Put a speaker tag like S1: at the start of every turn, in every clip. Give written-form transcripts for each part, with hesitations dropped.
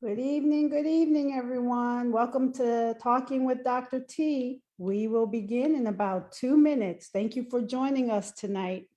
S1: Good evening, everyone. Welcome to Talking with Dr. T. We will begin in about 2 minutes. Thank you for joining us tonight.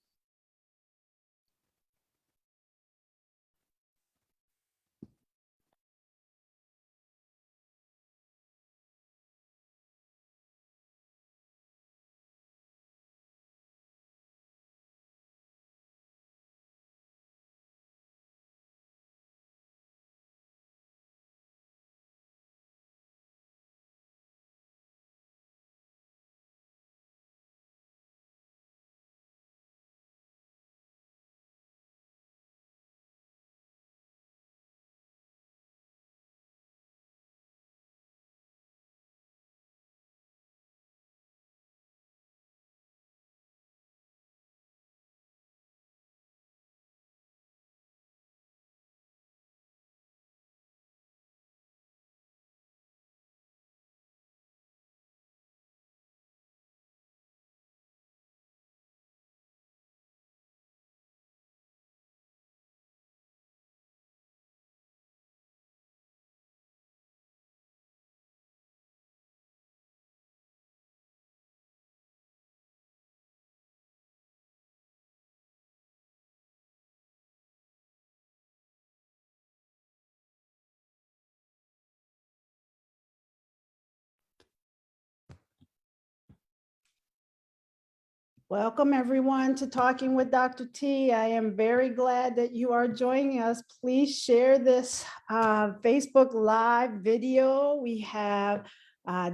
S1: Welcome, everyone, to Talking with Dr. T. I am very glad that you are joining us. Please share this Facebook Live video. We have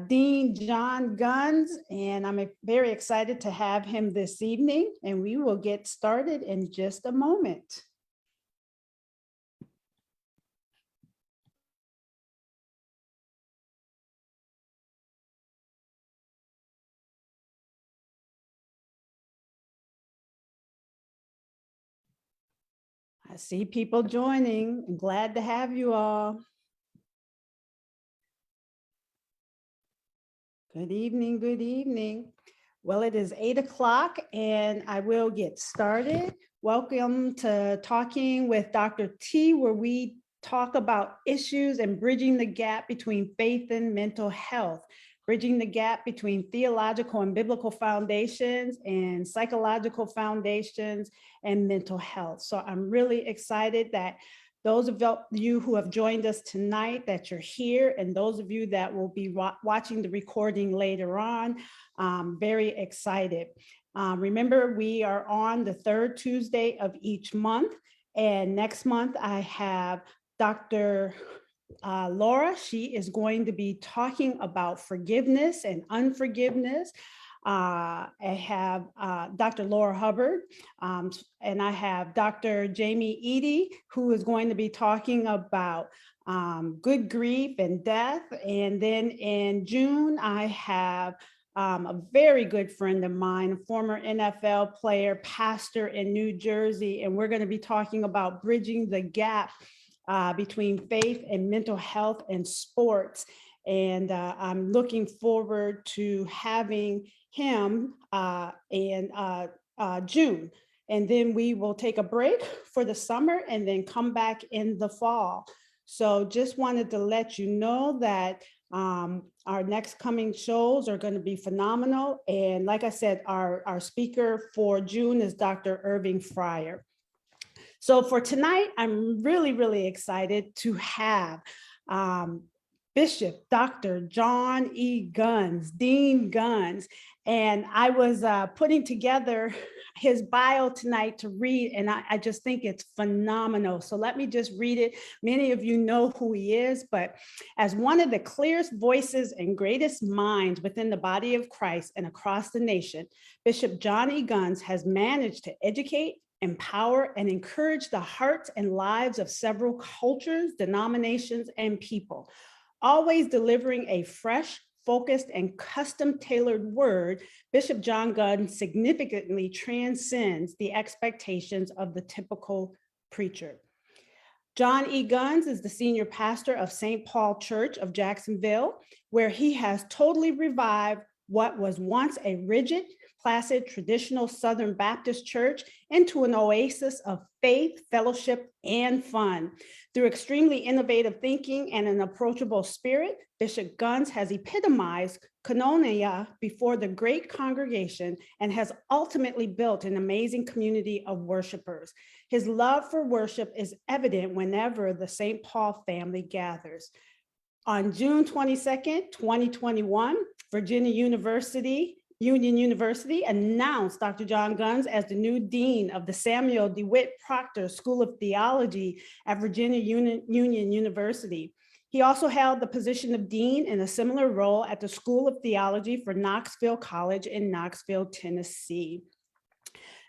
S1: Dean John Guns, and I'm very excited to have him this evening, and we will get started in just a moment. I see people joining. I'm glad to have you all. Good evening, good evening. Well, it is 8 o'clock and I will get started. Welcome to Talking with Dr. T, where we talk about issues and bridging the gap between faith and mental health, bridging the gap between theological and biblical foundations and psychological foundations and mental health. So I'm really excited that those of you who have joined us tonight, that you're here, and those of you that will be watching the recording later on, very excited. Remember, we are on the third Tuesday of each month, and next month I have Dr. Laura. She is going to be talking about forgiveness and unforgiveness. I have Dr. Laura Hubbard, and I have Dr. Jamie Eady, who is going to be talking about good grief and death. And then in June, I have a very good friend of mine, a former NFL player, pastor in New Jersey, and we're going to be talking about bridging the gap between faith and mental health and sports. And I'm looking forward to having him in June. And then we will take a break for the summer and then come back in the fall. So just wanted to let you know that our next coming shows are going to be phenomenal. And like I said, our speaker for June is Dr. Irving Fryer. So for tonight, I'm really, really excited to have Bishop Dr. John E. Guns, Dean Guns. And I was putting together his bio tonight to read, and I just think it's phenomenal. So let me just read it. Many of you know who he is, but as one of the clearest voices and greatest minds within the body of Christ and across the nation, Bishop John E. Guns has managed to educate, empower, and encourage the hearts and lives of several cultures, denominations, and people, always delivering a fresh, focused, and custom-tailored word. Bishop John Guns significantly transcends the expectations of the typical preacher. John E. Guns is the senior pastor of St. Paul Church of Jacksonville, where he has totally revived what was once a rigid, placid, traditional Southern Baptist church into an oasis of faith, fellowship, and fun. Through extremely innovative thinking and an approachable spirit, Bishop Guns has epitomized koinonia before the great congregation and has ultimately built an amazing community of worshipers. His love for worship is evident whenever the St. Paul family gathers. On June 22nd, 2021, Virginia Union University announced Dr. John Guns as the new dean of the Samuel DeWitt Proctor School of Theology at Virginia Union University. He also held the position of dean in a similar role at the School of Theology for Knoxville College in Knoxville, Tennessee.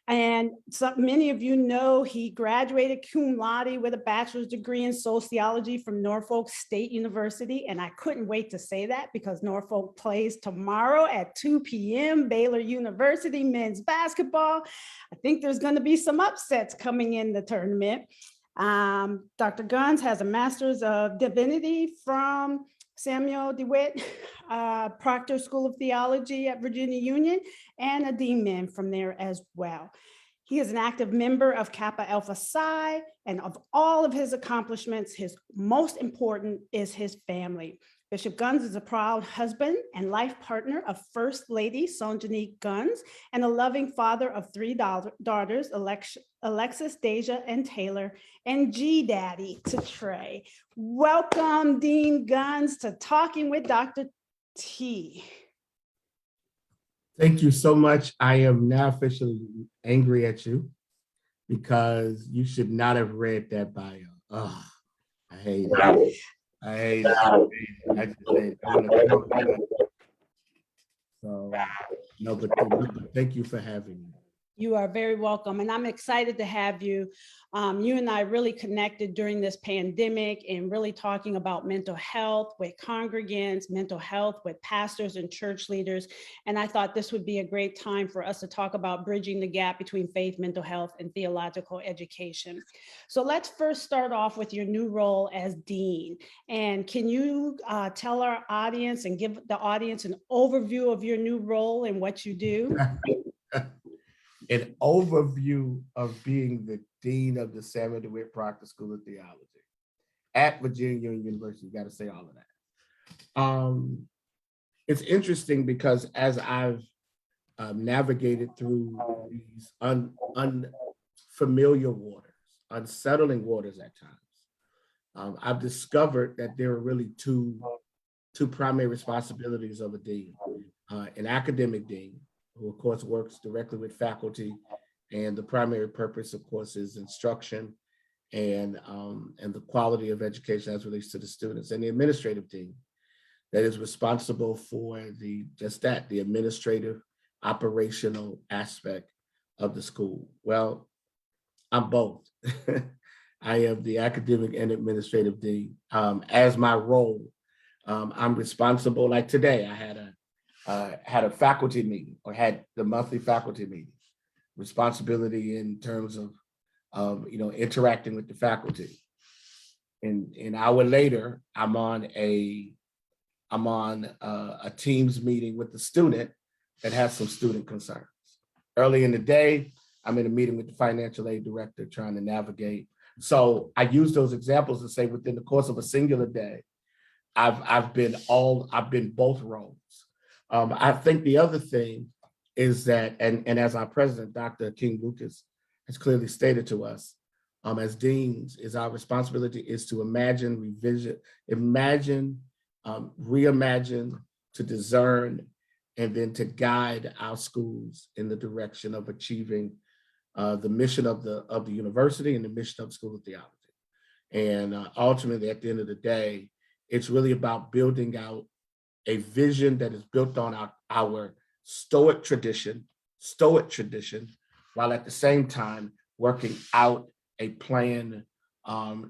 S1: And many of you know he graduated cum laude with a bachelor's degree in sociology from Norfolk State University. And I couldn't wait to say that because Norfolk plays tomorrow at 2 p.m. Baylor University men's basketball. I think there's going to be some upsets coming in the tournament. Dr. Guns has a master's of divinity from Samuel DeWitt Proctor School of Theology at Virginia Union, and a DMin from there as well. He is an active member of Kappa Alpha Psi, and of all of his accomplishments, his most important is his family. Bishop Guns is a proud husband and life partner of First Lady Sonjani Guns, and a loving father of 3 daughters, Alexis, Deja, and Taylor, and G-Daddy to Trey. Welcome, Dean Guns, to Talking with Dr. T.
S2: Thank you so much. I am now officially angry at you because you should not have read that bio. Oh, I hate it. I hate it. I just hate it. I want to throw it. So, no, but thank you for having me.
S1: You are very welcome, and I'm excited to have you. You and I really connected during this pandemic and really talking about mental health with congregants, mental health with pastors and church leaders. And I thought this would be a great time for us to talk about bridging the gap between faith, mental health, and theological education. So let's first start off with your new role as dean. And can you tell our audience and give the audience an overview of your new role and what you do?
S2: An overview of being the dean of the Samuel DeWitt Proctor School of Theology at Virginia Union University. You got to say all of that. It's interesting because as I've navigated through these unfamiliar waters, unsettling waters at times, I've discovered that there are really two primary responsibilities of a dean. An academic dean, who of course works directly with faculty, and the primary purpose, of course, is instruction and the quality of education as relates to the students, and the administrative dean that is responsible for the administrative operational aspect of the school. Well, I'm both. I am the academic and administrative dean. As my role, I'm responsible. Like today, I had a faculty meeting, or had the monthly faculty meeting. Responsibility in terms of interacting with the faculty. And an hour later, I'm on a Teams meeting with the student that has some student concerns. Early in the day, I'm in a meeting with the financial aid director trying to navigate. So I use those examples to say within the course of a singular day, I've been both roles. I think the other thing is that, and as our president, Dr. King Lucas, has clearly stated to us, as deans, is our responsibility is to reimagine, to discern, and then to guide our schools in the direction of achieving the mission of the university and the mission of the School of Theology. And ultimately, at the end of the day, it's really about building out a vision that is built on our Stoic tradition, while at the same time working out a plan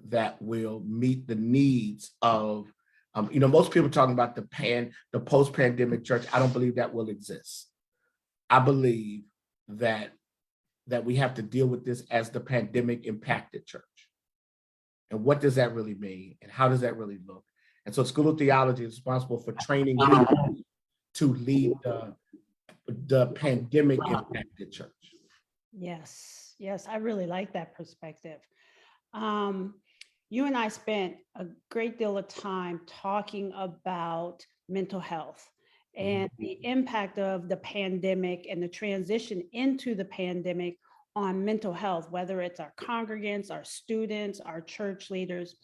S2: that will meet the needs of, most people talking about the post-pandemic church. I don't believe that will exist. I believe that we have to deal with this as the pandemic impacted church. And what does that really mean? And how does that really look? And so School of Theology is responsible for training leaders to lead the pandemic impacted church.
S1: Yes, yes, I really like that perspective. You and I spent a great deal of time talking about mental health and the impact of the pandemic and the transition into the pandemic on mental health, whether it's our congregants, our students, our church leaders.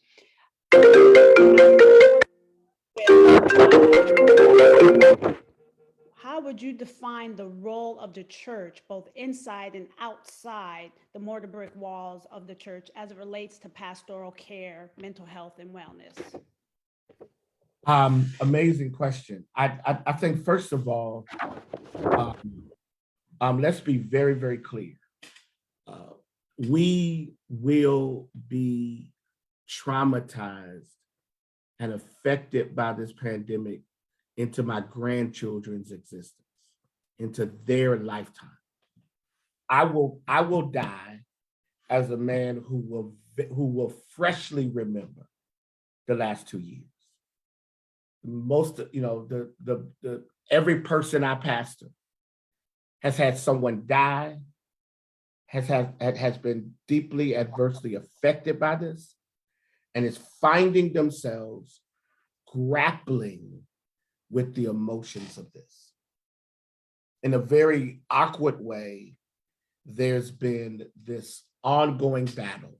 S1: How would you define the role of the church, both inside and outside the mortar brick walls of the church, as it relates to pastoral care, mental health, and wellness?
S2: Amazing question. I think, first of all, let's be very, very clear. We will be traumatized and affected by this pandemic into my grandchildren's existence, into their lifetime. I will die as a man who will freshly remember the last 2 years. Most, every person I pastor has had someone die, has been deeply adversely affected by this, and is finding themselves grappling with the emotions of this. In a very awkward way, there's been this ongoing battle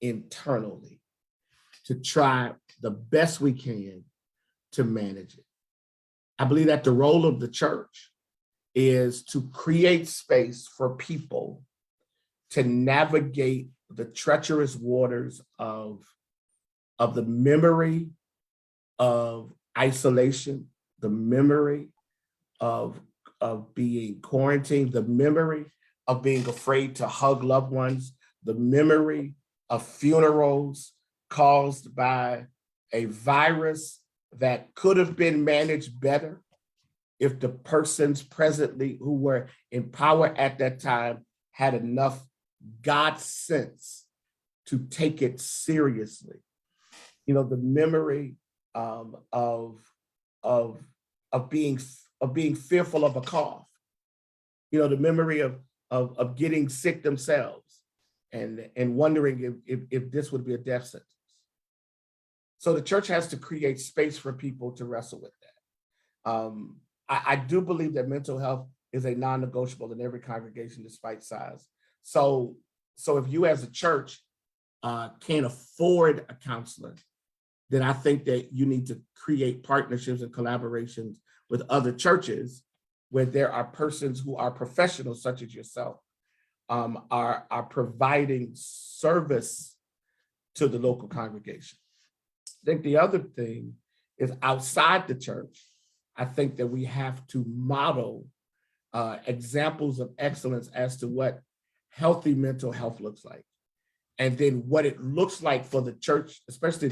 S2: internally to try the best we can to manage it. I believe that the role of the church is to create space for people to navigate the treacherous waters of the memory of isolation, the memory of being quarantined, the memory of being afraid to hug loved ones, the memory of funerals caused by a virus that could have been managed better if the persons presently who were in power at that time had enough God sense to take it seriously. The memory of being fearful of a cough. The memory of getting sick themselves and wondering if this would be a death sentence. So the church has to create space for people to wrestle with that. I do believe that mental health is a non-negotiable in every congregation, despite size. So if you as a church can't afford a counselor, then I think that you need to create partnerships and collaborations with other churches where there are persons who are professionals, such as yourself, are providing service to the local congregation. I think the other thing is, outside the church, I think that we have to model examples of excellence as to what healthy mental health looks like. And then what it looks like for the church, especially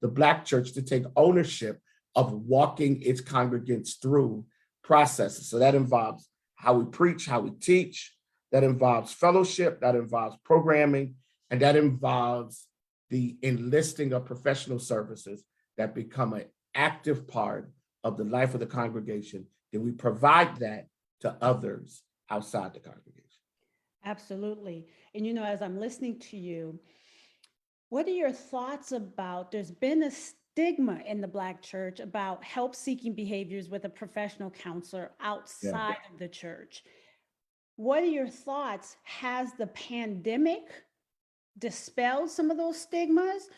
S2: the Black church, to take ownership of walking its congregants through processes. So that involves how we preach, how we teach, that involves fellowship, that involves programming, and that involves the enlisting of professional services that become an active part of the life of the congregation. Then we provide that to others outside the congregation.
S1: Absolutely. And as I'm listening to you, what are your thoughts about, there's been a stigma in the Black church about help-seeking behaviors with a professional counselor outside of the church. What are your thoughts? Has the pandemic dispelled some of those stigmas?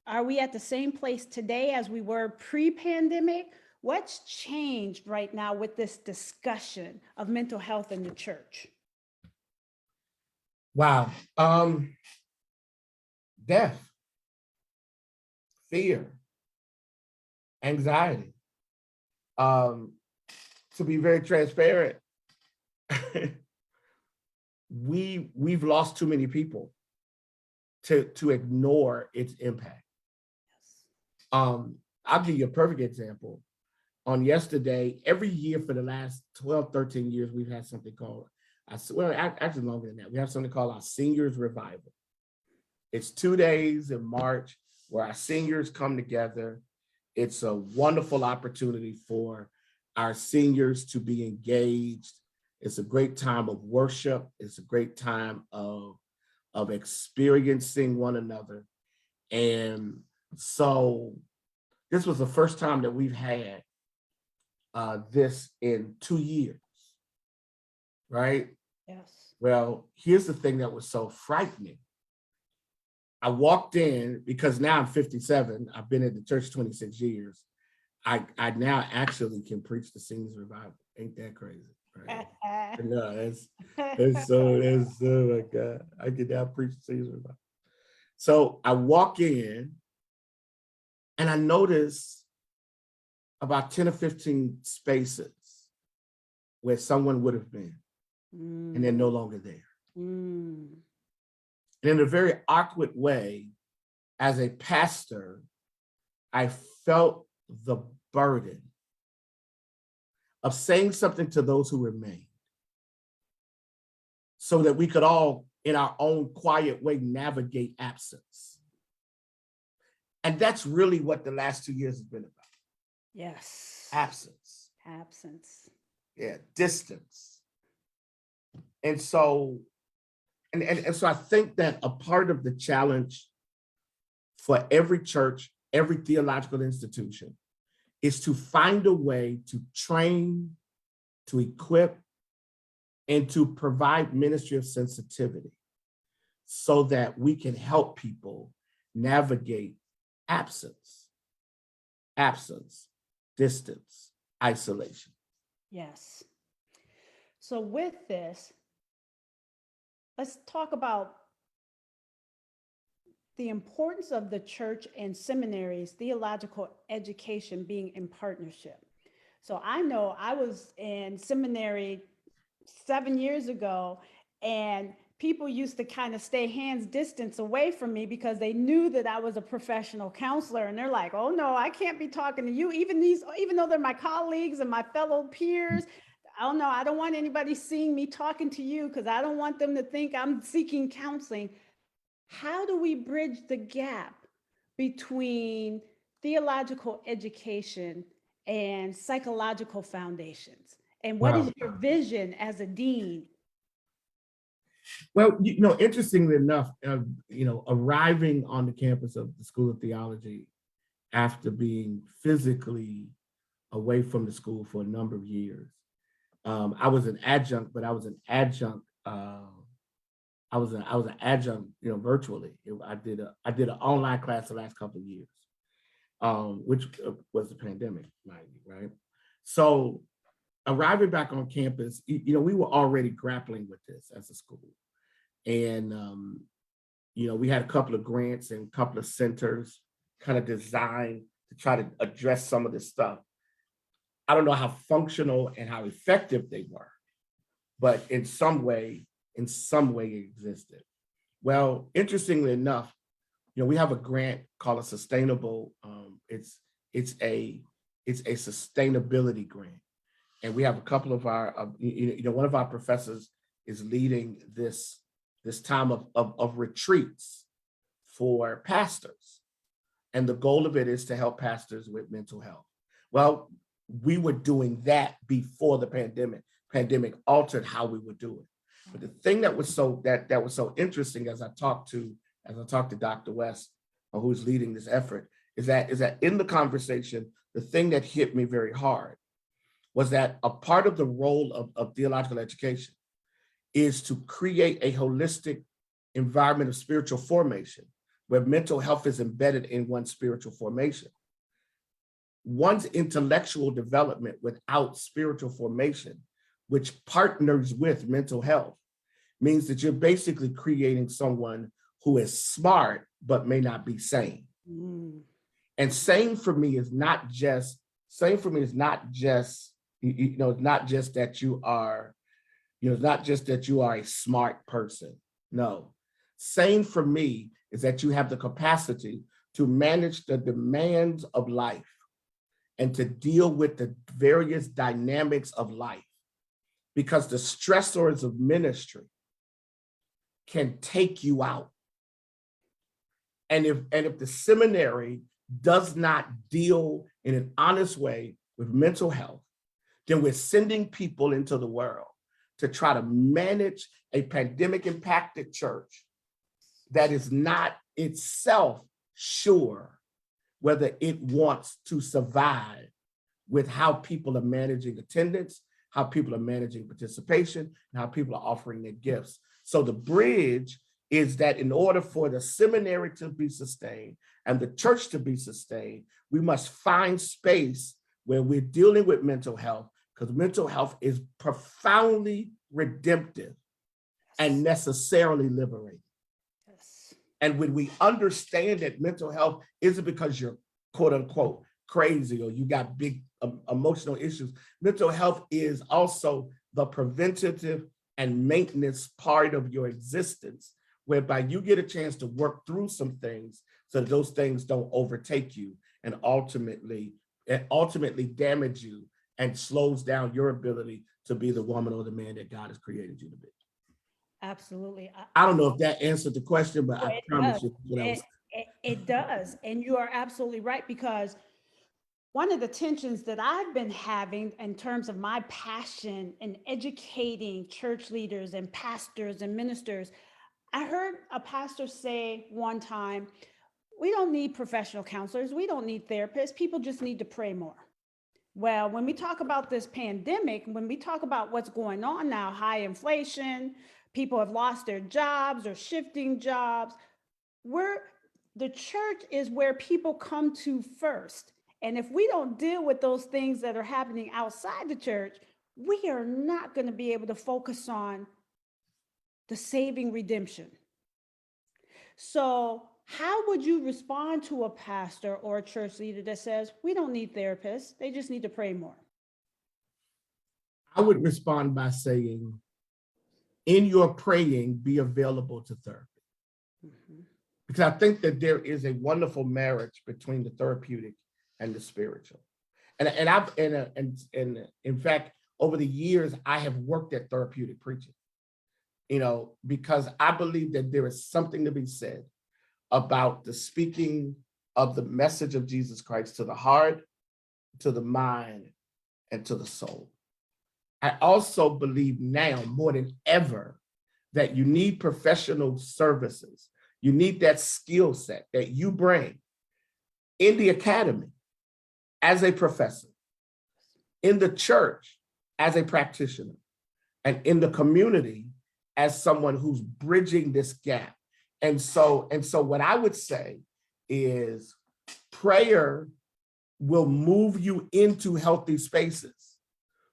S1: Are we at the same place today as we were pre-pandemic? What's changed right now with this discussion of mental health in the church?
S2: Wow. Death, fear, anxiety. To be very transparent, we've lost too many people to ignore its impact. I'll give you a perfect example. On yesterday, every year for the last 12, 13 years, we've had something called, actually longer than that, we have something called our Seniors Revival. It's 2 days in March where our seniors come together. It's a wonderful opportunity for our seniors to be engaged. It's a great time of worship. It's a great time of experiencing one another. And so this was the first time that we've had this in 2 years, right?
S1: Yes.
S2: Well, here's the thing that was so frightening. I walked in because now I'm 57. I've been at the church 26 years. I now actually can preach the seniors revival. Ain't that crazy? Right? No, that's oh my God. I can now preach the seniors revival. So I walk in and I notice about 10 or 15 spaces where someone would have been, and they're no longer there. And in a very awkward way, as a pastor, I felt the burden of saying something to those who remain so that we could all, in our own quiet way, navigate absence. And that's really what the last 2 years has been about.
S1: Yes.
S2: Absence.
S1: Absence.
S2: Yeah, distance. And so, and so I think that a part of the challenge for every church, every theological institution, is to find a way to train, to equip, and to provide ministry of sensitivity so that we can help people navigate absence, distance, isolation.
S1: Yes. So with this, let's talk about the importance of the church and seminaries, theological education being in partnership. So I know I was in seminary 7 years ago, and people used to kind of stay hands distance away from me because they knew that I was a professional counselor. And they're like, oh no, I can't be talking to you. Even though they're my colleagues and my fellow peers, oh no, I don't want anybody seeing me talking to you because I don't want them to think I'm seeking counseling. How do we bridge the gap between theological education and psychological foundations? And what is your vision as a dean?
S2: Well, interestingly enough, arriving on the campus of the School of Theology after being physically away from the school for a number of years, I was an adjunct, but I was an adjunct. I was an adjunct, virtually. I did an online class the last couple of years, which was the pandemic, mind you, right? So arriving back on campus, we were already grappling with this as a school. And, we had a couple of grants and a couple of centers kind of designed to try to address some of this stuff. I don't know how functional and how effective they were, but in some way it existed. Well, interestingly enough, we have a grant called a sustainable, it's a sustainability grant. And we have a couple of our, one of our professors is leading this time of retreats for pastors. And the goal of it is to help pastors with mental health. Well, we were doing that before the pandemic. Pandemic altered how we would do it. But the thing that was so interesting as I talked to Dr. West, who's leading this effort, is that in the conversation, the thing that hit me very hard was that a part of the role of theological education is to create a holistic environment of spiritual formation where mental health is embedded in one's spiritual formation. One's intellectual development without spiritual formation, which partners with mental health, means that you're basically creating someone who is smart but may not be sane. And sane for me is not just it's not just that you are, it's not just that you are a smart person. No, sane for me is that you have the capacity to manage the demands of life and to deal with the various dynamics of life, because the stressors of ministry can take you out. And if the seminary does not deal in an honest way with mental health, then we're sending people into the world to try to manage a pandemic impacted church that is not itself sure whether it wants to survive with how people are managing attendance, how people are managing participation, and how people are offering their gifts. So the bridge is that in order for the seminary to be sustained and the church to be sustained, we must find space where we're dealing with mental health, because mental health is profoundly redemptive and necessarily liberating.
S1: Yes.
S2: And when we understand that mental health isn't because you're quote unquote crazy or you got big emotional issues, mental health is also the preventative and maintenance part of your existence, whereby you get a chance to work through some things so that those things don't overtake you and ultimately damage you and slows down your ability to be the woman or the man that God has created you to be.
S1: Absolutely.
S2: I don't know if that answered the question, but
S1: Oh,
S2: I promise you what I was.
S1: It does. And you are absolutely right, because one of the tensions that I've been having in terms of my passion in educating church leaders and pastors and ministers, I heard a pastor say one time, we don't need professional counselors. We don't need therapists. People just need to pray more. Well, when we talk about this pandemic, when we talk about what's going on now, high inflation, people have lost their jobs or shifting jobs, the church is where people come to first. And if we don't deal with those things that are happening outside the church, we are not going to be able to focus on the saving redemption. So how would you respond to a pastor or a church leader that says, we don't need therapists, they just need to pray more?
S2: I would respond by saying, in your praying, be available to therapy. Mm-hmm. Because I think that there is a wonderful marriage between the therapeutic and the spiritual. And in fact, over the years, I have worked at therapeutic preaching, because I believe that there is something to be said about the speaking of the message of Jesus Christ to the heart, to the mind, and to the soul. I also believe now more than ever that you need professional services. You need that skill set that you bring in the academy as a professor, in the church as a practitioner, and in the community as someone who's bridging this gap. And so what I would say is prayer will move you into healthy spaces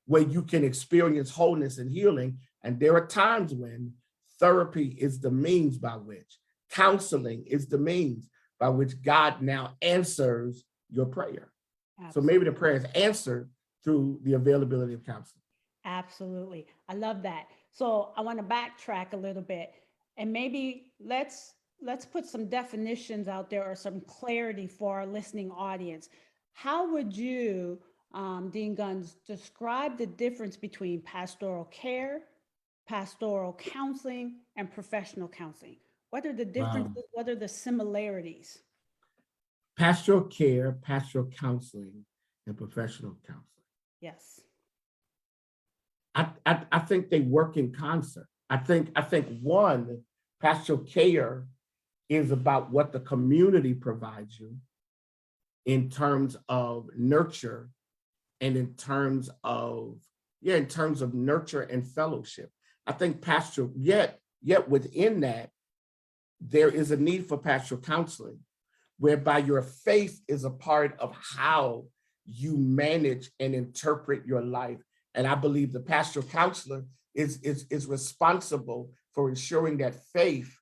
S2: where you can experience wholeness and healing. And there are times when therapy is the means by which, counseling is the means by which God now answers your prayer. Absolutely. So maybe the prayer is answered through the availability of counseling.
S1: Absolutely. I love that. So I want to backtrack a little bit, and maybe let's put some definitions out there or some clarity for our listening audience. How would you, Dean Guns, describe the difference between pastoral care, pastoral counseling, and professional counseling? What are the differences? Wow. What are the similarities?
S2: Pastoral care, pastoral counseling, and professional counseling.
S1: Yes.
S2: I think they work in concert. I think one, pastoral care is about what the community provides you in terms of nurture and in terms of nurture and fellowship. I think pastoral, yet within that, there is a need for pastoral counseling, whereby your faith is a part of how you manage and interpret your life. And I believe the pastoral counselor is responsible for ensuring that faith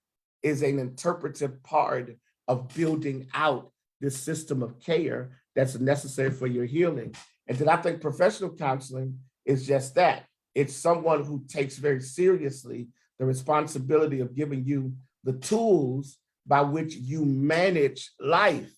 S2: is an interpretive part of building out this system of care that's necessary for your healing. And then I think professional counseling is just that. It's someone who takes very seriously the responsibility of giving you the tools by which you manage life,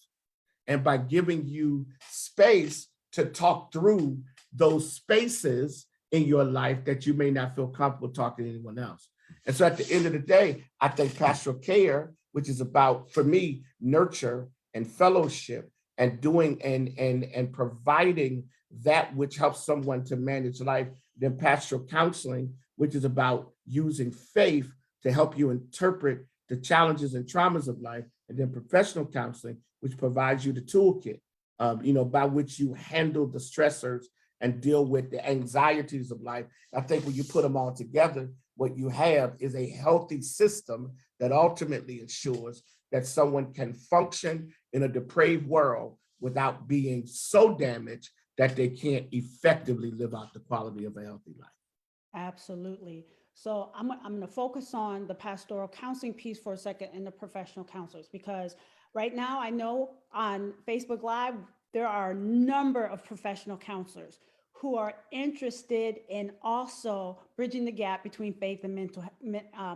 S2: and by giving you space to talk through those spaces in your life that you may not feel comfortable talking to anyone else. And so at the end of the day, I think pastoral care, which is about, for me, nurture and fellowship and doing and providing that which helps someone to manage life, then pastoral counseling, which is about using faith to help you interpret the challenges and traumas of life, and then professional counseling, which provides you the toolkit, by which you handle the stressors and deal with the anxieties of life. I think when you put them all together, what you have is a healthy system that ultimately ensures that someone can function in a depraved world without being so damaged that they can't effectively live out the quality of a healthy life.
S1: Absolutely. So I'm going to focus on the pastoral counseling piece for a second and the professional counselors, because right now I know on Facebook Live, there are a number of professional counselors who are interested in also bridging the gap between faith and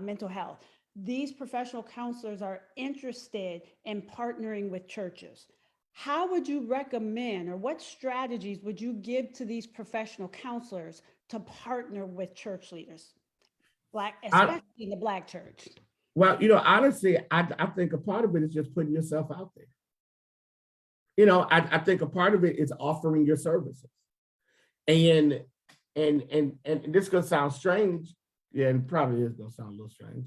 S1: mental health. These professional counselors are interested in partnering with churches. How would you recommend, or what strategies would you give to these professional counselors to partner with church leaders, especially in the Black church?
S2: Well, honestly, I think a part of it is just putting yourself out there. I think a part of it is offering your services. And this is gonna sound strange. Yeah, and probably is gonna sound a little strange.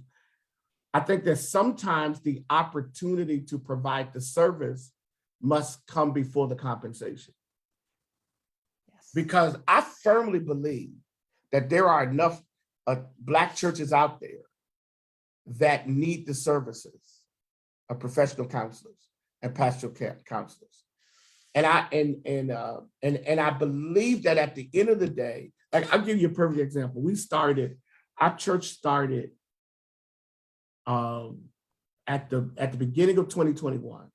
S2: I think that sometimes the opportunity to provide the service must come before the compensation.
S1: Yes.
S2: Because I firmly believe that there are enough Black churches out there that need the services of professional counselors and pastoral care counselors. And I believe that at the end of the day, like I'll give you a perfect example. Our church started at the beginning of 2021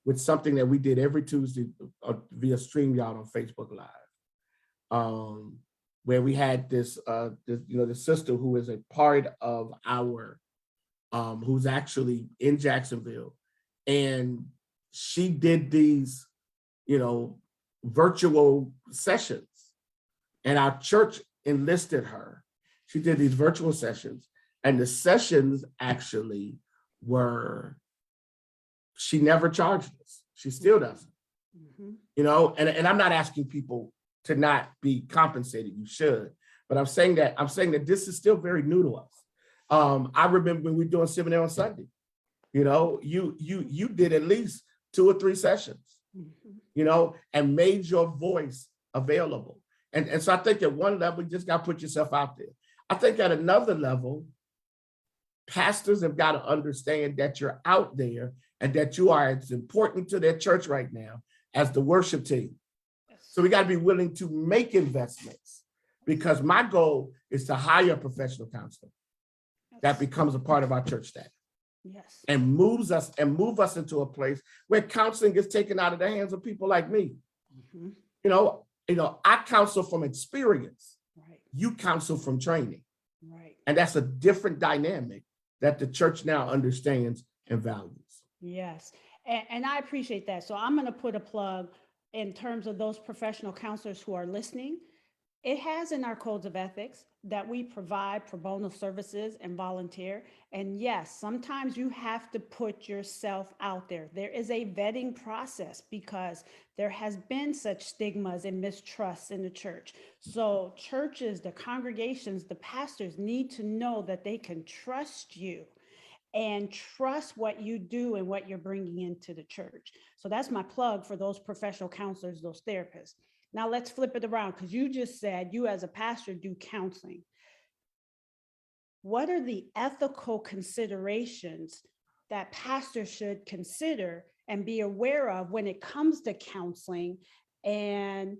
S2: with something that we did every Tuesday via StreamYard on Facebook Live, where we had this sister who is a part of our, who's actually in Jacksonville, and she did these, virtual sessions, and our church enlisted her. She did these virtual sessions, and the sessions actually were, she never charged us. She still doesn't. Mm-hmm. And I'm not asking people to not be compensated. You should, but I'm saying that this is still very new to us. I remember when we were doing seminary on Sunday. You did at least 2 or 3 sessions. Mm-hmm. And made your voice available. And so I think at one level, you just got to put yourself out there. I think at another level, pastors have got to understand that you're out there and that you are as important to their church right now as the worship team. So we got to be willing to make investments, because my goal is to hire a professional counselor that becomes a part of our church staff. Yes. And move us into a place where counseling gets taken out of the hands of people like me. Mm-hmm. I counsel from experience. Right. You counsel from training. Right. And that's a different dynamic that the church now understands and values. Yes. And I appreciate that. So I'm going to put a plug in terms of those professional counselors who are listening. It has in our codes of ethics that we provide pro bono services and volunteer. And yes, sometimes you have to put yourself out there. There is a vetting process because there has been such stigmas and mistrust in the church. So churches, the congregations, the pastors need to know that they can trust you and trust what you do and what you're bringing into the church. So that's my plug for those professional counselors, those therapists. Now let's flip it around, because you just said you as a pastor do counseling. What are the ethical considerations that pastors should consider and be aware of when it comes to counseling and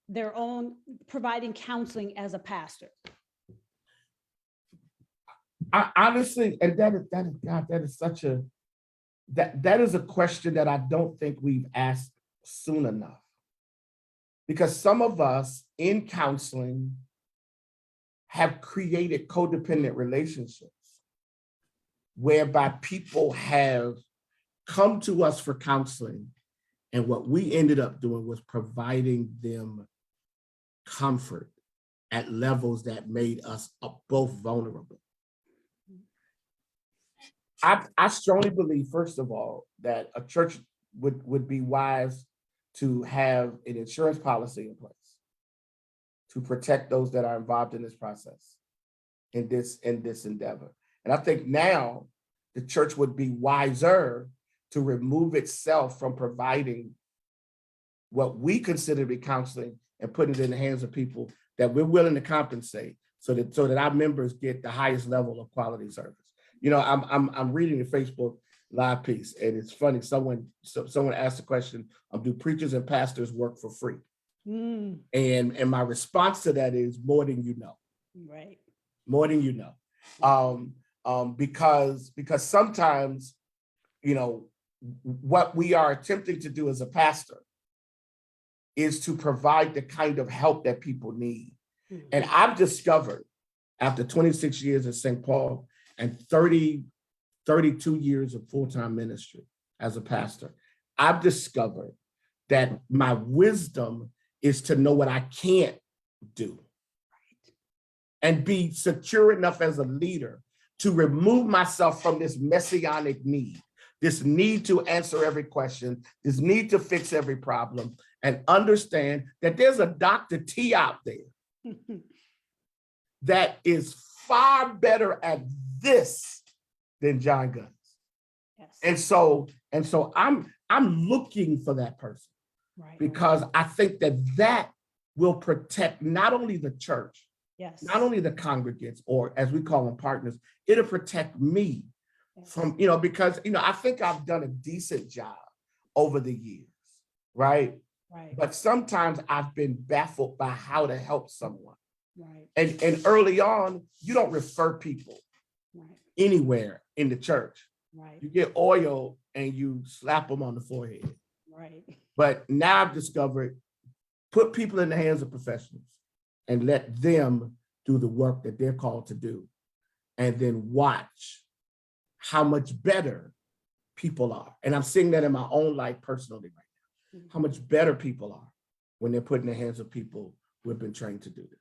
S2: their own providing counseling as a pastor? I honestly, and that is a question that I don't think we've asked soon enough. Because some of us in counseling have created codependent relationships whereby people have come to us for counseling, and what we ended up doing was providing them comfort at levels that made us both vulnerable. I strongly believe, first of all, that a church would be wise to have an insurance policy in place to protect those that are involved in this process, in this endeavor. And I think now the church would be wiser to remove itself from providing what we consider to be counseling and put it in the hands of people that we're willing to compensate so that our members get the highest level of quality service. You know, I'm reading the Facebook Live piece, and it's funny. Someone asked the question, do preachers and pastors work for free?
S1: Mm.
S2: And my response to that is more than you know.
S1: Right.
S2: More than you know. Because sometimes, you know, what we are attempting to do as a pastor is to provide the kind of help that people need. Mm-hmm. And I've discovered after 26 years at St. Paul and 32 years of full-time ministry as a pastor, I've discovered that my wisdom is to know what I can't do and be secure enough as a leader to remove myself from this messianic need, this need to answer every question, this need to fix every problem, and understand that there's a Dr. T out there that is far better at this than John Guns. Yes. And so I'm looking for that person, right, because I think that will protect not only the church, yes, not only the congregants, or as we call them, partners, it'll protect me, yes, from, you know, because, you know, I think I've done a decent job over the years, right? Right. But sometimes I've been baffled by how to help someone. Right. And early on, you don't refer people, right, anywhere in the church. Right. You get oil and you slap them on the forehead. Right. But now I've discovered, put people in the hands of professionals and let them do the work that they're called to do. And then watch how much better people are. And I'm seeing that in my own life personally right now, how much better people are when they're put in the hands of people who have been trained to do this.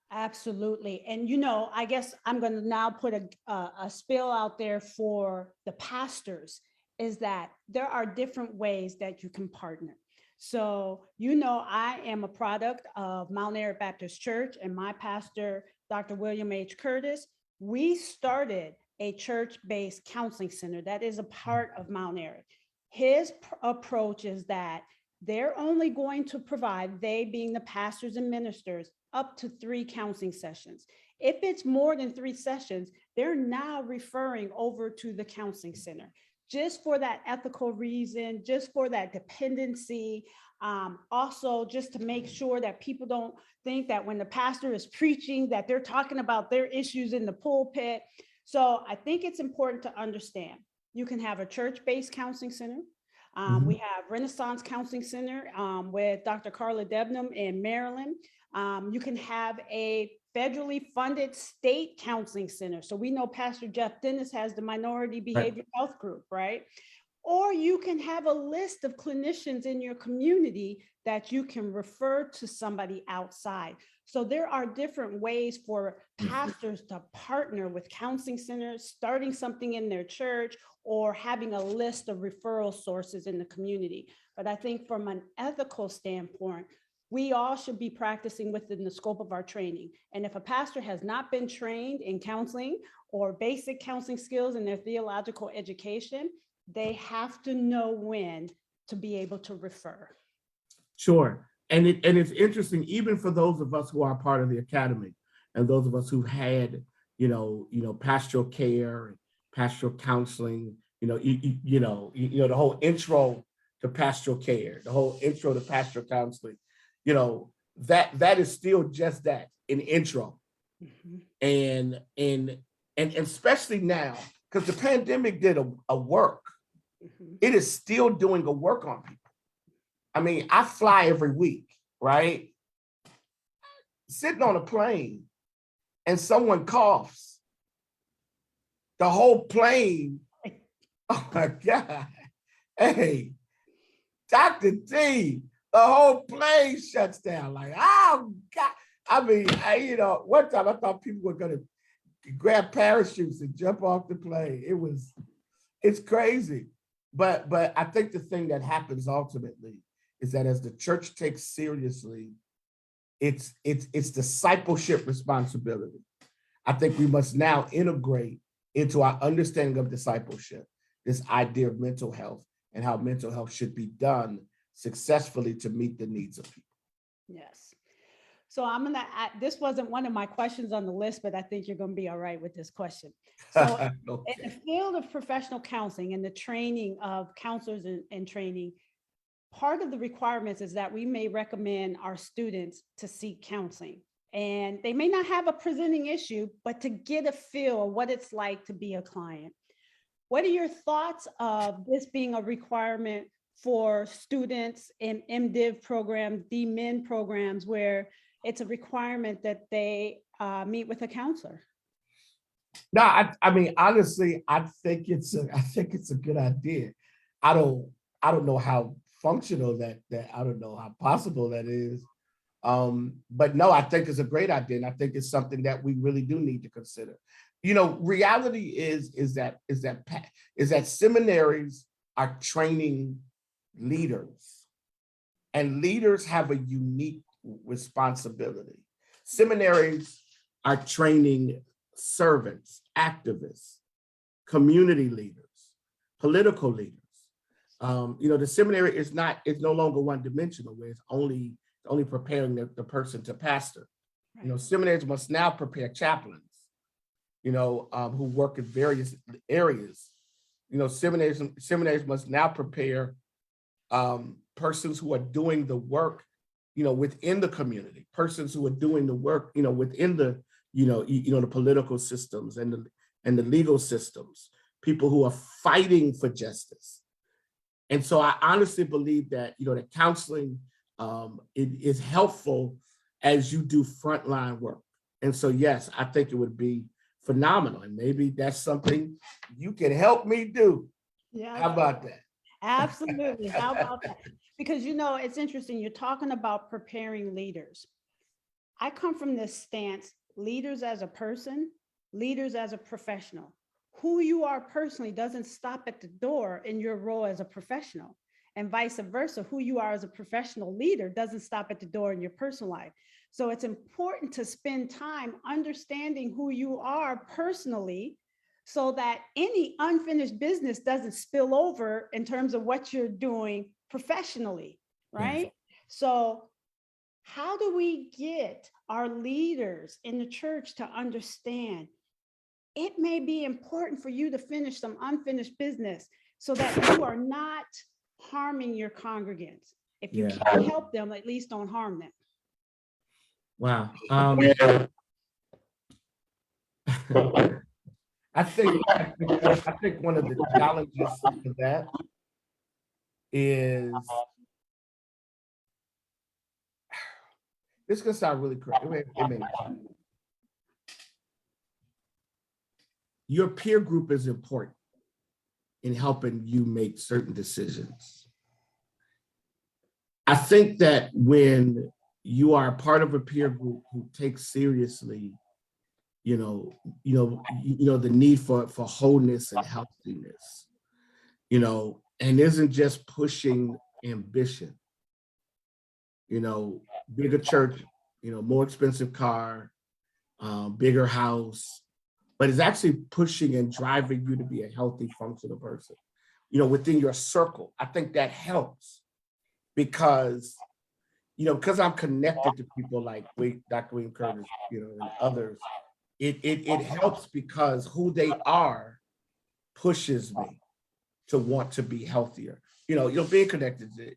S1: Absolutely. And, you know, I guess I'm going to now put a spill out there for the pastors, is that there are different ways that you can partner. So, you know, I am a product of Mount Airy Baptist Church, and my pastor, Dr. William H. Curtis, we started a church-based counseling center that is a part of Mount Airy. His approach is that they're only going to provide, they being the pastors and ministers, up to 3 counseling sessions. If it's more than 3 sessions, they're now referring over to the counseling center, just for that ethical reason, just for that dependency. Also, just to make sure that people don't think that when the pastor is preaching that they're talking about their issues in the pulpit. So I think it's important to understand, you can have a church-based counseling center. We have Renaissance Counseling Center with Dr. Carla Debnam in Maryland. You can have a federally funded state counseling center. So we know Pastor Jeff Dennis has the Minority Behavioral Health Group, right? Or you can have a list of clinicians in your community that you can refer to somebody outside. So there are different ways for pastors to partner with counseling centers, starting something in their church, or having a list of referral sources in the community. But I think from an ethical standpoint, we all should be practicing within the scope of our training. And if a pastor has not been trained in counseling or basic counseling skills in their theological education, they have to know when to be able to refer.
S2: Sure. And it's interesting, even for those of us who are part of the academy and those of us who had, you know, pastoral care and pastoral counseling, you know, the whole intro to pastoral care, the whole intro to pastoral counseling, you know, that is still just that, an intro. And especially now, because the pandemic did a work, it is still doing a work on people. I mean, I fly every week, right? Sitting on a plane and someone coughs, the whole plane, oh my God. Hey, Dr. T, the whole plane shuts down. Like, oh God. I mean, one time I thought people were gonna grab parachutes and jump off the plane. It's crazy. But I think the thing that happens ultimately is that as the church takes seriously its discipleship responsibility, I think we must now integrate into our understanding of discipleship this idea of mental health and how mental health should be done successfully to meet the needs of people.
S1: Yes. So I'm gonna, this wasn't one of my questions on the list, but I think you're gonna be all right with this question. So
S2: Okay.
S1: in the field of professional counseling and the training of counselors and training, part of the requirements is that we may recommend our students to seek counseling. And they may not have a presenting issue, but to get a feel of what it's like to be a client. What are your thoughts of this being a requirement for students in MDiv programs, DMin programs, where it's a requirement that they meet with a counselor?
S2: No, I mean, honestly, I think it's a good idea. I don't know how functional that I don't know how possible that is. But no, I think it's a great idea, and I think it's something that we really do need to consider. You know, reality is that seminaries are training leaders, and leaders have a unique responsibility. Seminaries are training servants, activists, community leaders, political leaders. You know, the seminary is no longer one-dimensional, where it's only preparing the person to pastor. Right. You know, seminaries must now prepare chaplains, you know, who work in various areas. You know, seminaries must now prepare persons who are doing the work, you know, within the community, persons who are doing the work, you know, within the, the political systems and the legal systems, people who are fighting for justice. And so I honestly believe that, you know, that counseling it is helpful as you do frontline work. And so, yes, I think it would be phenomenal. And maybe that's something you can help me do. Yeah. How about that?
S1: Absolutely. How about that? Because, you know, it's interesting. You're talking about preparing leaders. I come from this stance, leaders as a person, leaders as a professional. Who you are personally doesn't stop at the door in your role as a professional, and vice versa. Who you are as a professional leader doesn't stop at the door in your personal life. So it's important to spend time understanding who you are personally, so that any unfinished business doesn't spill over in terms of what you're doing professionally, right? Yes. So how do we get our leaders in the church to understand it may be important for you to finish some unfinished business so that you are not harming your congregants? If you can't help them, at least don't harm them.
S2: Wow. I think one of the challenges to that is, this is gonna sound really crazy. Your peer group is important in helping you make certain decisions. I think that when you are a part of a peer group who takes seriously, the need for wholeness and healthiness, and isn't just pushing ambition, bigger church, more expensive car, bigger house, but it's actually pushing and driving you to be a healthy, functional person, within your circle. I think that helps because I'm connected to people like Dr. William Curtis, and others. It helps because who they are pushes me to want to be healthier. Being connected to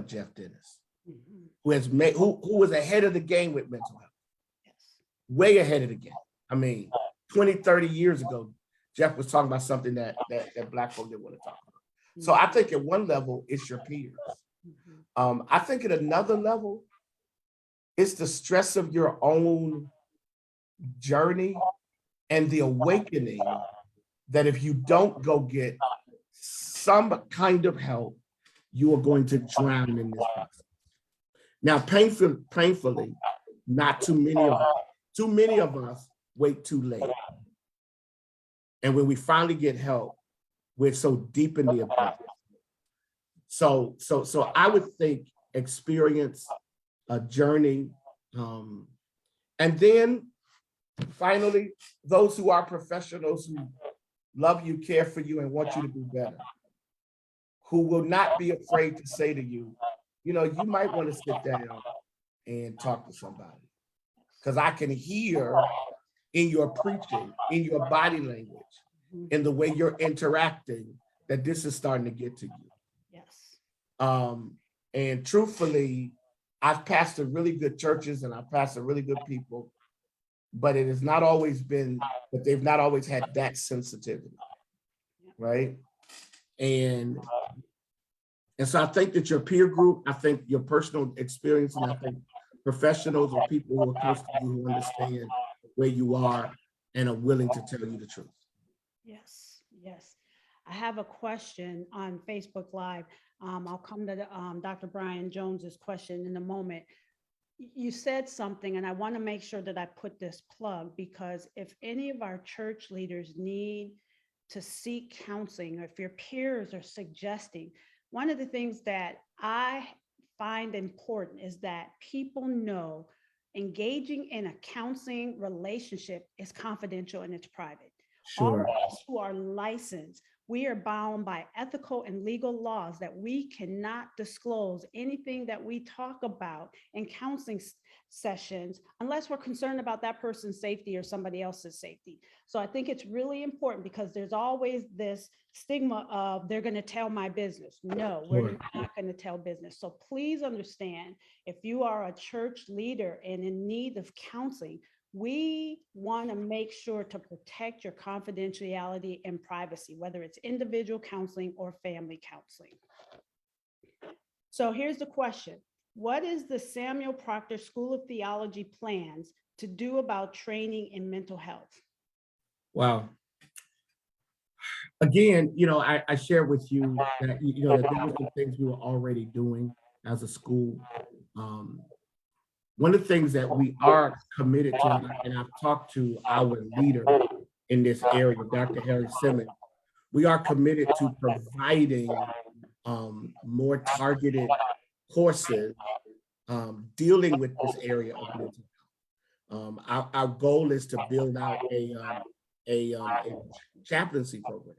S2: Jeff Dennis, who was ahead of the game with mental health. Yes. Way ahead of the game. I mean, 20, 30 years ago, Jeff was talking about something that Black folk didn't want to talk about. So I think at one level, it's your peers. I think at another level, it's the stress of your own journey and the awakening that if you don't go get some kind of help, you are going to drown in this process. Now, painfully, not too many of us wait too late. And when we finally get help, we're so deep in the abyss, So I would think experience, a journey, and then finally, those who are professionals who love you, care for you, and want you to do better, who will not be afraid to say to you, you know, you might want to sit down and talk to somebody. Because I can hear in your preaching, in your body language, in the way you're interacting, that this is starting to get to you.
S1: Yes.
S2: And truthfully, I've pastored really good churches and I've pastored really good people, but it has not always been, but they've not always had that sensitivity, right? And so I think that your peer group, I think your personal experience, and I think professionals or people who are close to you who understand where you are and are willing to tell you the truth.
S1: Yes, yes. I have a question on Facebook Live. I'll come to Dr. Brian Jones's question in a moment. You said something, and I want to make sure that I put this plug, because if any of our church leaders need to seek counseling, or if your peers are suggesting, one of the things that I find important is that people know engaging in a counseling relationship is confidential and it's private. All of us who are licensed, we are bound by ethical and legal laws that we cannot disclose anything that we talk about in counseling sessions unless we're concerned about that person's safety or somebody else's safety. So I think it's really important, because there's always this stigma of they're going to tell my business. No, we're not going to tell business. So please understand, if you are a church leader and in need of counseling, we want to make sure to protect your confidentiality and privacy, whether it's individual counseling or family counseling. So here's the question. What is the Samuel Proctor School of Theology plans to do about training in mental health?
S2: Wow. Again, you know, I shared with you that, you know, that there were some things we were already doing as a school. One of the things that we are committed to, and I've talked to our leader in this area, Dr. Harry Simmons, we are committed to providing more targeted courses dealing with this area of mental health. Our goal is to build out a chaplaincy program.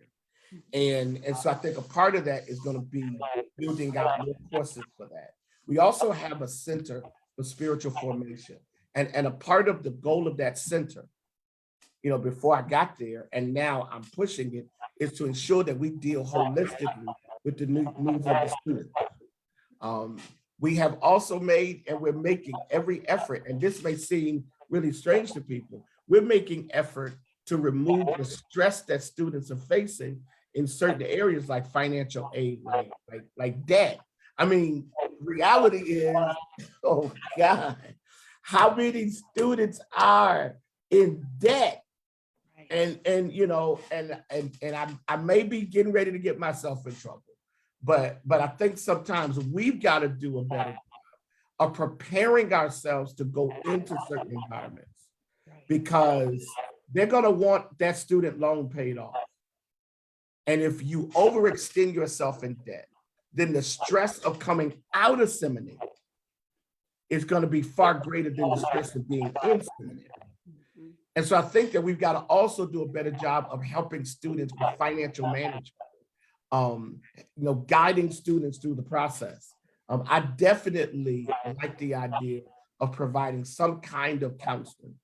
S2: And so I think a part of that is going to be building out more courses for that. We also have a center for spiritual formation. And a part of the goal of that center, you know, before I got there, and now I'm pushing it, is to ensure that we deal holistically with the needs of the student. We have also made, and we're making every effort, and this may seem really strange to people, we're making effort to remove the stress that students are facing in certain areas like financial aid, like debt. I mean, reality is, oh God, how many students are in debt? And you know, and I may be getting ready to get myself in trouble, but I think sometimes we've got to do a better job of preparing ourselves to go into certain environments, because they're going to want that student loan paid off. And if you overextend yourself in debt, then the stress of coming out of seminary is going to be far greater than the stress of being in seminary. And so I think that we've got to also do a better job of helping students with financial management, you know, guiding students through the process. I definitely like the idea of providing some kind of counseling.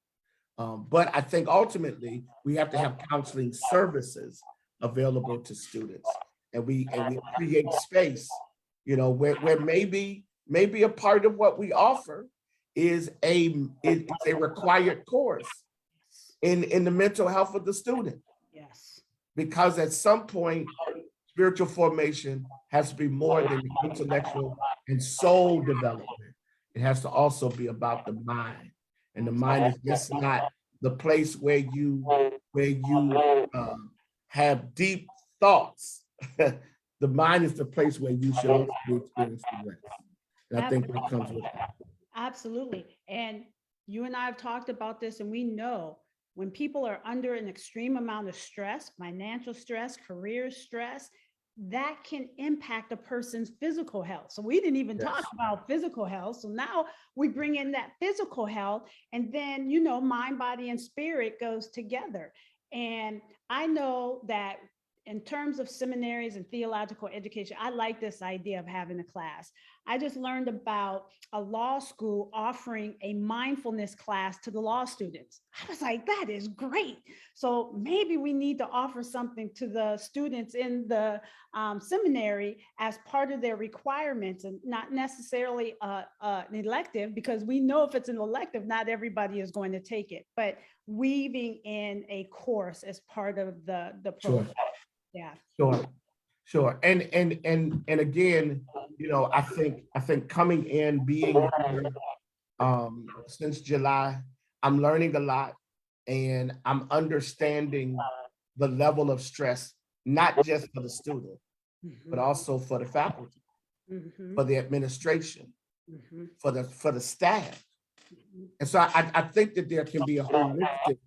S2: But I think ultimately we have to have counseling services available to students, and we create space, you know, where maybe a part of what we offer is it's a required course in the mental health of the student.
S1: Yes.
S2: Because at some point, spiritual formation has to be more than intellectual and soul development. It has to also be about the mind. And the mind is just not the place where you have deep thoughts. The mind is the place where you should also be experiencing rest. And I think that comes with that.
S1: Absolutely. And you and I have talked about this, and we know when people are under an extreme amount of stress, financial stress, career stress, that can impact a person's physical health. So we didn't even
S2: Yes.
S1: talk about physical health. So now we bring in that physical health, and then, you know, mind, body, and spirit goes together. And I know that in terms of seminaries and theological education, I like this idea of having a class. I just learned about a law school offering a mindfulness class to the law students. I was like, that is great. So maybe we need to offer something to the students in the seminary as part of their requirements, and not necessarily an elective, because we know if it's an elective, not everybody is going to take it, but weaving in a course as part of the program.
S2: Sure.
S1: Yeah.
S2: Sure. And again, you know, I think coming in, being here since July, I'm learning a lot, and I'm understanding the level of stress, not just for the student, but also for the faculty, for the administration, for the staff. And so I think that there can be a holistic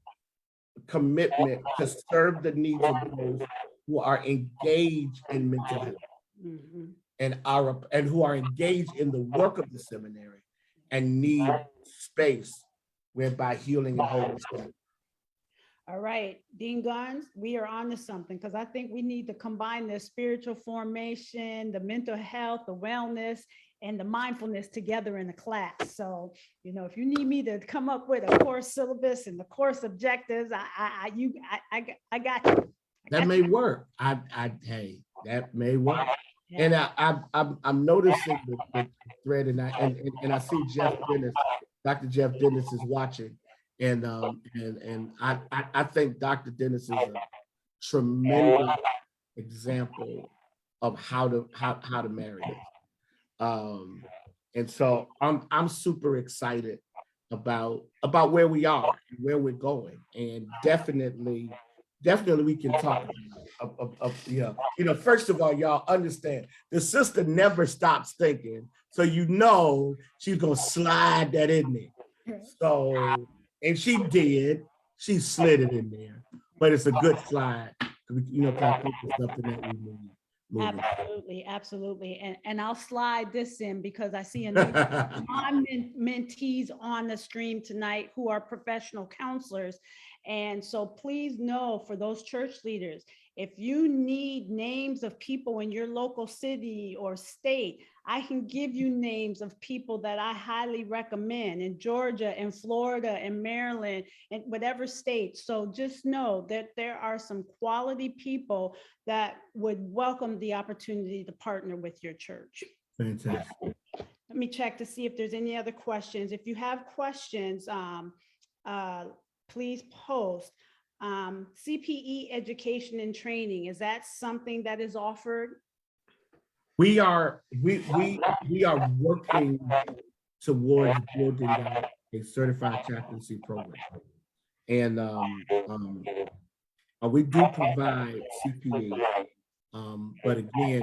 S2: commitment to serve the needs of those who are engaged in mental health and who are engaged in the work of the seminary and need space whereby healing and wholeness can.
S1: All right, Dean Guns, we are on to something, because I think we need to combine the spiritual formation, the mental health, the wellness, and the mindfulness together in a class. So, you know, if you need me to come up with a course syllabus and the course objectives, I got you.
S2: That may work. Hey, that may work.
S1: Yeah.
S2: And I'm noticing the thread, and I see Jeff Dennis, Dr. Jeff Dennis is watching, and I think Dr. Dennis is a tremendous example of how to marry this. And so I'm super excited about where we are and where we're going, and definitely we can talk of you know, first of all, y'all understand the sister never stops thinking, so you know she's gonna slide that in there. So, and she did, she slid it in there, but it's a good slide, you know, kind of think it's something that we need moving.
S1: Absolutely. And I'll slide this in, because I see a number of my mentees on the stream tonight who are professional counselors. And so please know, for those church leaders, if you need names of people in your local city or state, I can give you names of people that I highly recommend in Georgia and Florida and Maryland and whatever state. So just know that there are some quality people that would welcome the opportunity to partner with your church.
S2: Fantastic.
S1: Let me check to see if there's any other questions. If you have questions, please post. CPE education and training, is that something that is offered?
S2: We are working towards building out a certified chaplaincy program, and we do provide CPE, but again,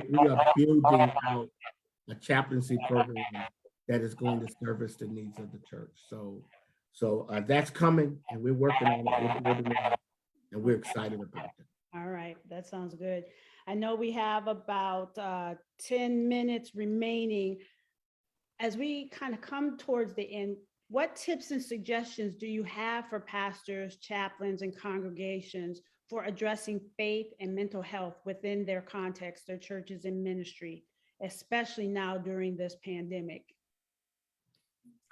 S2: we are building out a chaplaincy program that is going to service the needs of the church. So that's coming, and we're working on it. We're building it out, and we're excited about it.
S1: All right, that sounds good. I know we have about 10 minutes remaining. As we kind of come towards the end, what tips and suggestions do you have for pastors, chaplains, and congregations for addressing faith and mental health within their context, their churches and ministry, especially now during this pandemic?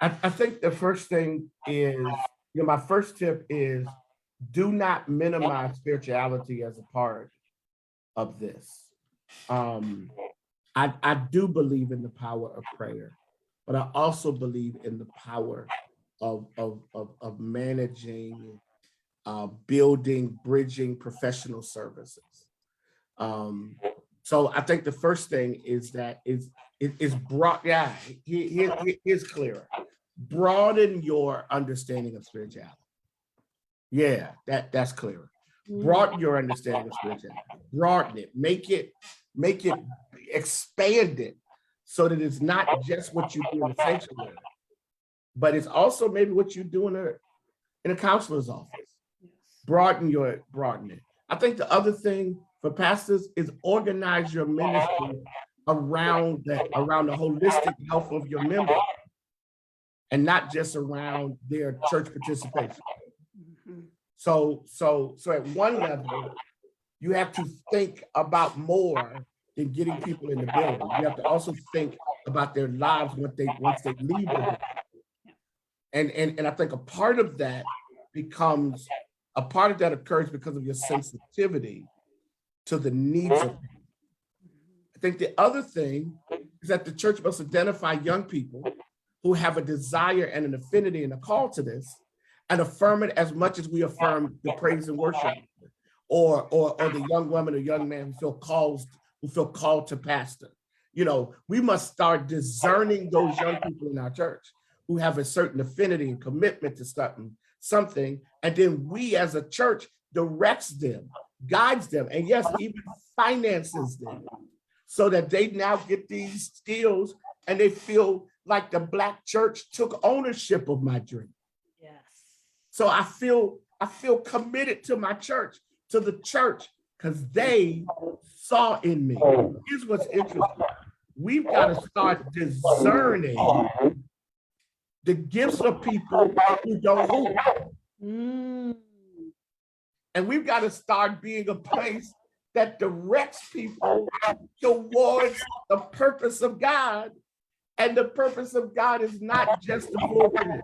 S2: I think the first thing is, you know, my first tip is, do not minimize spirituality as a part of this. I do believe in the power of prayer, but I also believe in the power of managing, building, bridging professional services. So I think the first thing is that is broad. Yeah, here's clearer. Broaden your understanding of spirituality. Yeah, that's clearer. Broaden your understanding of spirituality. Broaden it. Make it expand it, so that it's not just what you do in the sanctuary, but it's also maybe what you do in a counselor's office. Broaden it. I think the other thing for pastors is organize your ministry around the holistic health of your members and not just around their church participation. So at one level, you have to think about more than getting people in the building. You have to also think about their lives once they leave the building. And I think a part of that occurs because of your sensitivity to the needs of people. I think the other thing is that the church must identify young people who have a desire and an affinity and a call to this, and affirm it as much as we affirm the praise and worship, or the young woman or young man who feel called to pastor. You know, we must start discerning those young people in our church who have a certain affinity and commitment to something, and then we as a church directs them, guides them, and yes, even finances them, so that they now get these skills and they feel like the Black church took ownership of my dream.
S1: Yes.
S2: So I feel committed to my church, to the church, because they saw in me. Here's what's interesting. We've got to start discerning the gifts of people who don't move. And we've got to start being a place that directs people towards the purpose of God. And the purpose of God is not just the pulpit.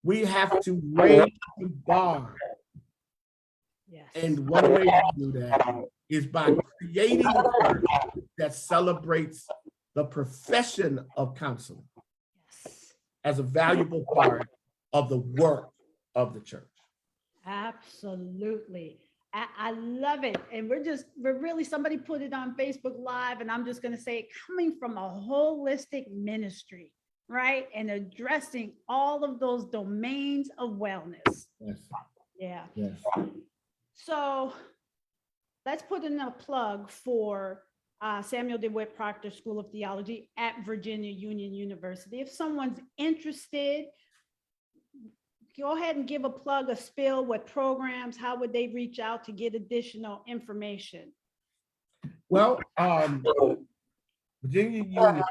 S2: We have to raise the bar.
S1: Yes.
S2: And one way to do that is by creating a church that celebrates the profession of counseling as a valuable part of the work of the church.
S1: Absolutely. I love it. And we're really, somebody put it on Facebook Live, and I'm just going to say, coming from a holistic ministry, right? And addressing all of those domains of wellness.
S2: Yes.
S1: Yeah.
S2: Yes.
S1: So let's put in a plug for Samuel DeWitt Proctor School of Theology at Virginia Union University. If someone's interested, go ahead and give a plug, a spill, what programs, how would they reach out to get additional information?
S2: Well, Virginia Union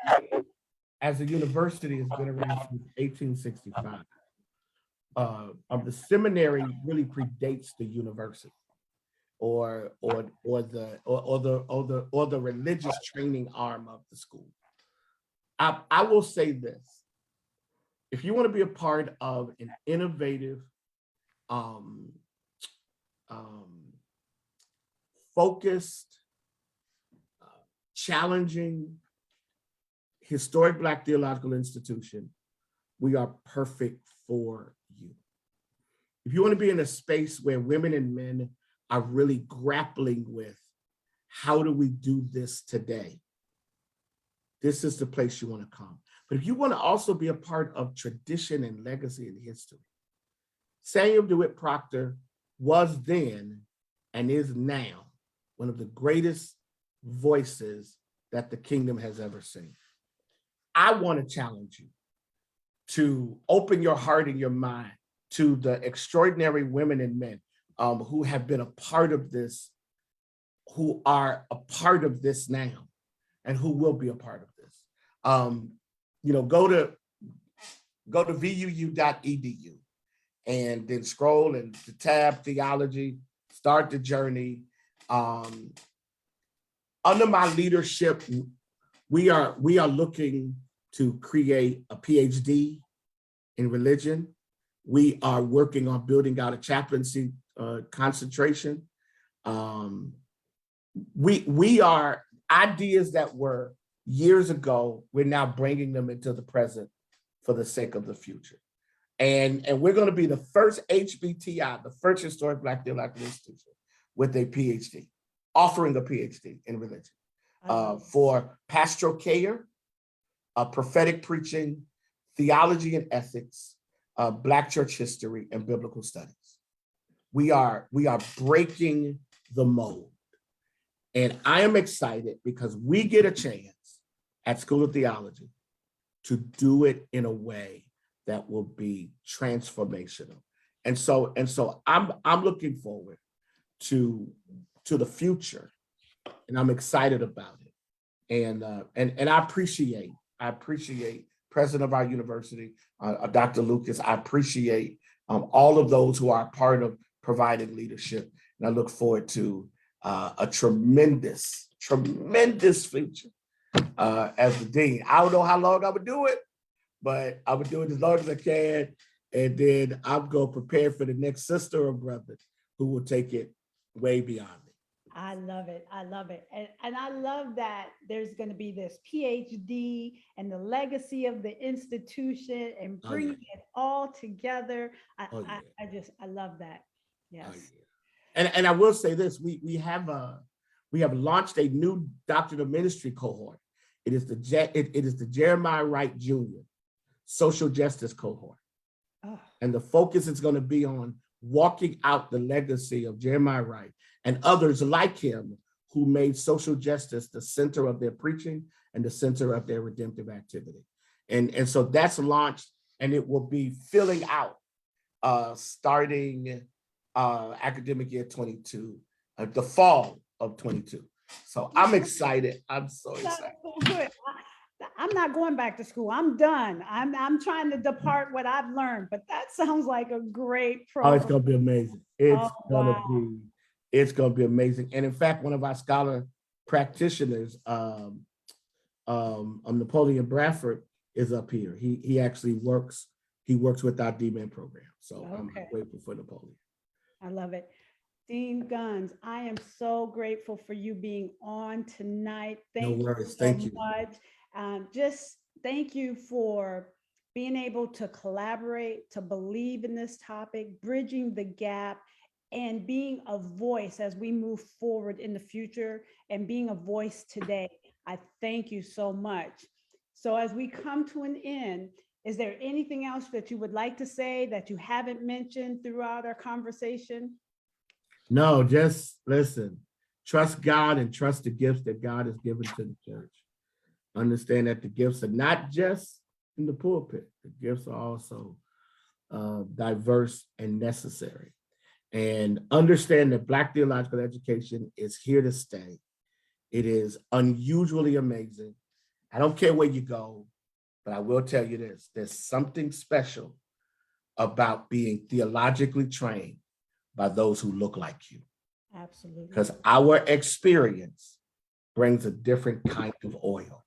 S2: as a university has been around since 1865. The seminary really predates the university, or the religious training arm of the school. I will say this: if you want to be a part of an innovative, focused, challenging, historic Black theological institution, we are perfect for you. If you want to be in a space where women and men are really grappling with how do we do this today, this is the place you want to come. But if you want to also be a part of tradition and legacy and history, Samuel DeWitt Proctor was then and is now one of the greatest voices that the kingdom has ever seen. I want to challenge you to open your heart and your mind to the extraordinary women and men who have been a part of this, who are a part of this now, and who will be a part of this. Go to vuu.edu and then scroll and the tab Theology, start the journey. Under my leadership, we are looking to create a PhD in religion. We are working on building out a chaplaincy concentration. We are ideas that were years ago, we're now bringing them into the present for the sake of the future. And we're going to be the first HBTI, the first historic Black theological institution with a PhD, offering a PhD in religion for pastoral care, prophetic preaching, theology and ethics, Black church history, and biblical studies. We are breaking the mold. And I am excited because we get a chance at School of Theology to do it in a way that will be transformational. And so I'm looking forward to to the future, and I'm excited about it. And I appreciate President of our university, Dr. Lucas. I appreciate all of those who are part of providing leadership, and I look forward to a tremendous future as the dean. I don't know how long I would do it, but I would do it as long as I can, and then I'm going to prepare for the next sister or brother who will take it way beyond me.
S1: I love it. I love it. And I love that there's going to be this PhD and the legacy of the institution and bringing it all together. I love that. Yes.
S2: And I will say this, we have launched a new doctorate of ministry cohort. It is the Jeremiah Wright Jr. social justice cohort. Oh. And the focus is going to be on walking out the legacy of Jeremiah Wright and others like him who made social justice the center of their preaching and the center of their redemptive activity. And so that's launched, and it will be filling out starting academic year 22, the fall of 22. So I'm excited. I'm so excited.
S1: So good. I'm not going back to school. I'm done. I'm trying to depart what I've learned, but that sounds like a great program.
S2: Oh, it's going to be amazing. It's going to be amazing. And in fact, one of our scholar practitioners, Napoleon Bradford, is up here. He actually works with our D-Man program. So I'm grateful for Napoleon.
S1: I love it. Dean Guns, I am so grateful for you being on tonight. Thank you so much. Just thank you for being able to collaborate, to believe in this topic, bridging the gap, and being a voice as we move forward in the future, and being a voice today. I thank you so much. So as we come to an end, is there anything else that you would like to say that you haven't mentioned throughout our conversation?
S2: No, just listen, trust God and trust the gifts that God has given to the church. Understand that the gifts are not just in the pulpit. The gifts are also diverse and necessary. And understand that Black theological education is here to stay. It is unusually amazing. I don't care where you go, but I will tell you this, there's something special about being theologically trained by those who look like you.
S1: Absolutely.
S2: Because our experience brings a different kind of oil.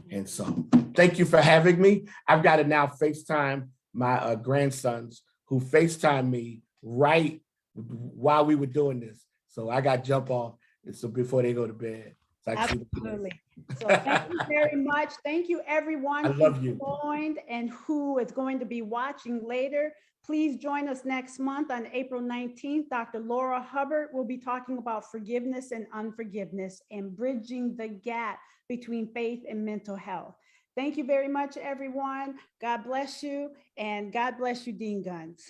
S2: And so thank you for having me. I've got to now FaceTime my grandsons who FaceTime me right while we were doing this. So I got to jump off so before they go to bed. So
S1: absolutely. So thank you very much. Thank you, everyone who joined and who is going to be watching later. Please join us next month on April 19th. Dr. Laura Hubbard will be talking about forgiveness and unforgiveness and bridging the gap between faith and mental health. Thank you very much, everyone. God bless you, and God bless you, Dean Guns.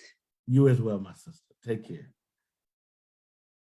S2: You as well, my sister. Take care.